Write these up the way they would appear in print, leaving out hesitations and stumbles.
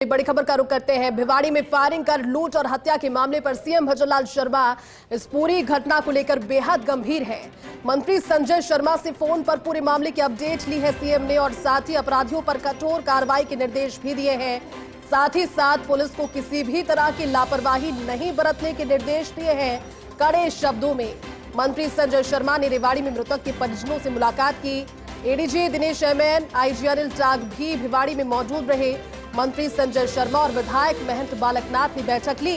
बड़ी खबर का रुख करते हैं। भिवाड़ी में फायरिंग कर लूट और हत्या के मामले पर सीएम भजनलाल शर्मा इस पूरी घटना को लेकर बेहद गंभीर है। मंत्री संजय शर्मा से फोन पर पूरे मामले की अपडेट ली है सीएम ने और साथ ही अपराधियों पर कठोर कार्रवाई के निर्देश भी दिए हैं। साथ ही साथ पुलिस को किसी भी तरह की लापरवाही नहीं बरतने के निर्देश दिए हैं। कड़े शब्दों में मंत्री संजय शर्मा ने रेवाड़ी में मृतक के परिजनों से मुलाकात की। ADG Dinesh MN, IG Anil टाग भी भिवाड़ी में मौजूद रहे। मंत्री संजय शर्मा और विधायक महंत बालकनाथ ने बैठक ली।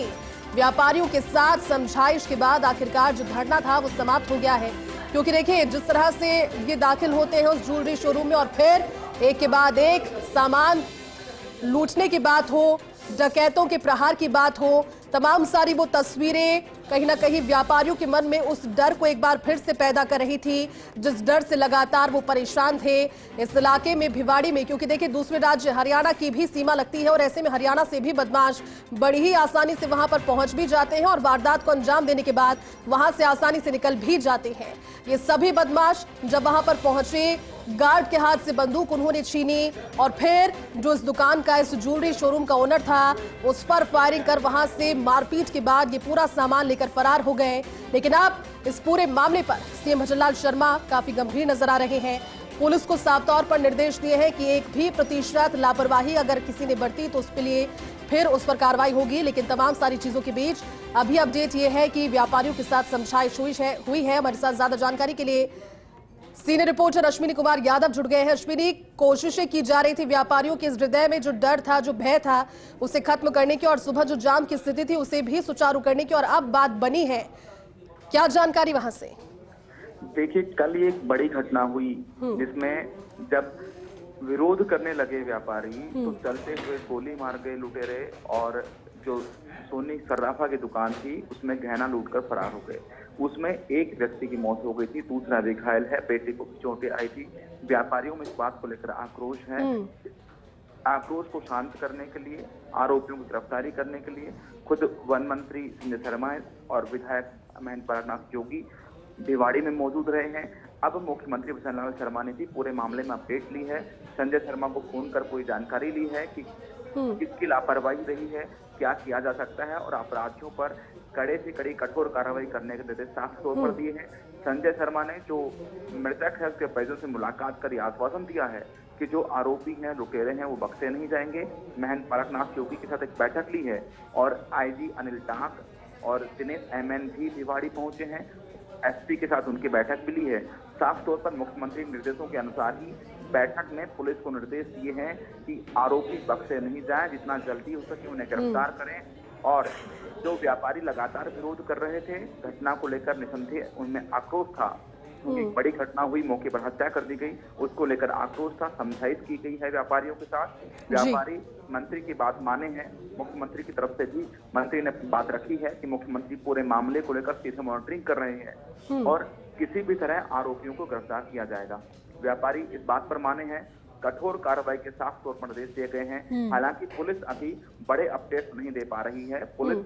व्यापारियों के साथ समझाइश के बाद आखिरकार जो धरना था वो समाप्त हो गया है, क्योंकि देखिए जिस तरह से ये दाखिल होते हैं उस ज्वेलरी शोरूम में और फिर एक के बाद एक सामान लूटने की बात हो, डकैतों के प्रहार की बात हो, तमाम सारी वो तस्वीरें कहीं ना कहीं व्यापारियों के मन में उस डर को एक बार फिर से पैदा कर रही थी, जिस डर से लगातार वो परेशान थे इस इलाके में भिवाड़ी में। क्योंकि देखिए दूसरे राज्य हरियाणा की भी सीमा लगती है और ऐसे में हरियाणा से भी बदमाश बड़ी ही आसानी से वहां पर पहुंच भी जाते हैं और वारदात को अंजाम देने के बाद वहां से आसानी से निकल भी जाते हैं। ये सभी बदमाश जब वहां पर पहुंचे, गार्ड के हाथ से बंदूक उन्होंने छीनी और फिर जो इस दुकान का, इस ज्वेलरी शोरूम का ओनर था, उस पर फायरिंग कर वहां से मारपीट के बाद ये पूरा सामान लेकर फरार हो गए। लेकिन अब इस पूरे मामले पर सीएम भजनलाल शर्मा काफी गंभीर नजर आ रहे हैं। पुलिस को साफ तौर पर निर्देश दिए हैं कि 1% भी लापरवाही अगर किसी ने बरती तो उसके लिए फिर उस पर कार्रवाई होगी। लेकिन तमाम सारी चीजों के बीच अभी अपडेट ये है कि व्यापारियों के साथ समझाइश हुई है। हमारे साथ ज्यादा जानकारी के लिए सीनियर रिपोर्टर अश्विनी कुमार यादव जुड़ गए हैं। अश्विनी, कोशिशें की जा रही थी व्यापारियों के इस हृदय में जो डर था, जो भय था, उसे खत्म करने की और सुबह जो जाम की स्थिति थी उसे भी सुचारू करने की, और अब बात बनी है। क्या जानकारी वहां से? देखिए, कल एक बड़ी घटना हुई जिसमें जब विरोध करने लगे व्यापारी तो चलते हुए गोली मार गए लुटेरे और जो सोनी सर्राफा की दुकान थी उसमें गहना लूटकर फरार हो गए। उसमें एक व्यक्ति की मौत हो गई थी, दूसरा भी घायल है, बेटे को चोटें आई थी। व्यापारियों में इस बात को लेकर आक्रोश है। आक्रोश को शांत करने के लिए, आरोपियों की गिरफ्तारी करने के लिए खुद वन मंत्री संजय शर्मा और विधायक महंत बालकनाथ जोगी भिवाड़ी में मौजूद रहे हैं। अब मुख्यमंत्री भजनलाल शर्मा ने भी पूरे मामले में अपडेट ली है। संजय शर्मा को फोन कर पूरी जानकारी ली है कि किसकी लापरवाही रही है, क्या किया जा सकता है और अपराधियों पर कड़े से कड़ी कठोर कार्रवाई करने के निर्देश साफ तौर पर दिए हैं। संजय शर्मा ने जो मृतक है उसके परिजनों से मुलाकात कर आश्वासन दिया है कि जो आरोपी हैं, लुटेरे हैं, वो बख्शे नहीं जाएंगे। महंत बालकनाथ जोगी के साथ एक बैठक ली है और आईजी अनिल टाग और दिनेश एमएन भी भिवाड़ी पहुंचे हैं। एसपी के साथ उनकी बैठक भी ली है। साफ तौर पर मुख्यमंत्री निर्देशों के अनुसार ही बैठक में पुलिस को निर्देश दिए हैं कि आरोपी बख्शे नहीं जाएं, जितना जल्दी हो सके उन्हें गिरफ्तार करें। और जो व्यापारी लगातार विरोध कर रहे थे, घटना को लेकर निसंदेह उनमें आक्रोश था। एक बड़ी घटना हुई, मौके पर हत्या कर दी गई, उसको लेकर आक्रोश था, समझाइश की गई है व्यापारियों के साथ। व्यापारी मंत्री की बात माने हैं। मुख्यमंत्री की तरफ से भी मंत्री ने बात रखी है कि मुख्यमंत्री पूरे मामले को लेकर सीधे मॉनिटरिंग कर रहे हैं और किसी भी तरह आरोपियों को गिरफ्तार किया जाएगा। व्यापारी इस बात पर माने हैं। कठोर कार्रवाई के साफ तौर पर निर्देश दिए गए हैं। हालांकि पुलिस अभी बड़े अपडेट नहीं दे पा रही है। पुलिस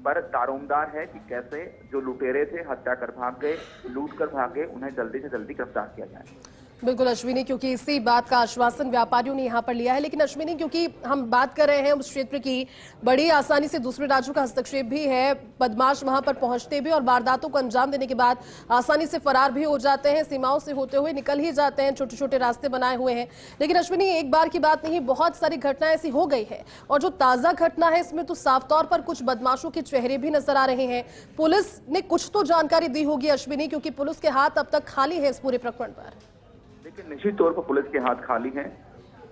पर दारोमदार है कि कैसे जो लुटेरे थे हत्या कर भाग गए, लूट कर भाग गए, उन्हें जल्दी से जल्दी गिरफ्तार किया जाए। बिल्कुल अश्विनी, क्योंकि इसी बात का आश्वासन व्यापारियों ने यहां पर लिया है। लेकिन अश्विनी, क्योंकि हम बात कर रहे हैं उस क्षेत्र की, बड़ी आसानी से दूसरे राज्यों का हस्तक्षेप भी है, बदमाश वहां पर पहुंचते भी और वारदातों को अंजाम देने के बाद आसानी से फरार भी हो जाते हैं, सीमाओं से होते हुए निकल ही जाते हैं, छोटे छोटे रास्ते बनाए हुए हैं। लेकिन अश्विनी, एक बार की बात नहीं, बहुत सारी घटनाएं ऐसी हो गई है और जो ताजा घटना है इसमें तो साफ तौर पर कुछ बदमाशों के चेहरे भी नजर आ रहे हैं। पुलिस ने कुछ तो जानकारी दी होगी अश्विनी, क्योंकि पुलिस के हाथ अब तक खाली है इस पूरे प्रकरण पर। लेकिन निश्चित तौर पर पुलिस के हाथ खाली हैं।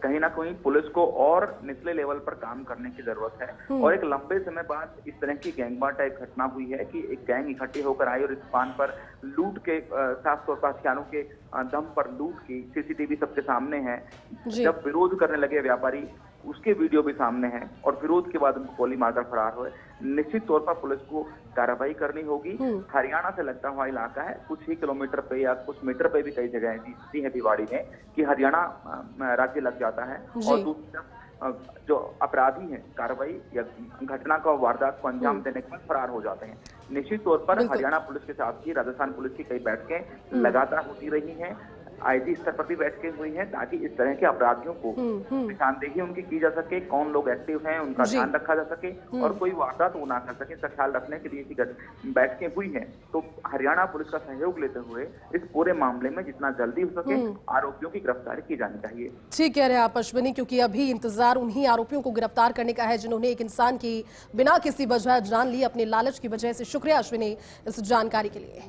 कहीं ना कहीं पुलिस को और निचले लेवल पर काम करने की जरूरत है। और एक लंबे समय बाद इस तरह की गैंगवार टाइप घटना हुई है कि एक गैंग इकट्ठी होकर आई और इस दुकान पर लूट के, साफ तौर पर हथियारों के दम पर लूट की, सीसीटीवी सबके सामने है। जब विरोध करने लगे व्यापारी, उसके वीडियो भी सामने हैं और विरोध के बाद उनको गोली मारकर फरार हुए। निश्चित तौर पर पुलिस को कार्रवाई करनी होगी। हरियाणा से लगता हुआ इलाका है, कुछ ही किलोमीटर पे या कुछ मीटर पे भी कई जगह ऐसी है भिवाड़ी में कि हरियाणा राज्य लग जाता है और दूसरी तरफ जो अपराधी हैं कार्रवाई या घटना का वारदात को अंजाम देने के बाद फरार हो जाते हैं। निश्चित तौर पर हरियाणा पुलिस के साथ ही राजस्थान पुलिस की कई बैठकें लगातार होती रही हैं। आईजी स्तर पर भी बैठकें हुई हैं ताकि इस तरह के अपराधियों को निशानदेही उनकी की जा सके, कौन लोग एक्टिव हैं उनका ध्यान रखा जा सके और कोई वारदात वो ना कर सके, इसका ख्याल रखने के लिए बैठकें हुई हैं। तो हरियाणा पुलिस का सहयोग लेते हुए इस पूरे मामले में जितना जल्दी हो सके आरोपियों की गिरफ्तारी की जानी चाहिए। ठीक कह रहे हैं आप अश्विनी, क्योंकि अभी इंतजार उन्हीं आरोपियों को गिरफ्तार करने का है जिन्होंने एक इंसान की बिना किसी वजह जान ली अपने लालच की वजह से। शुक्रिया अश्विनी इस जानकारी के लिए।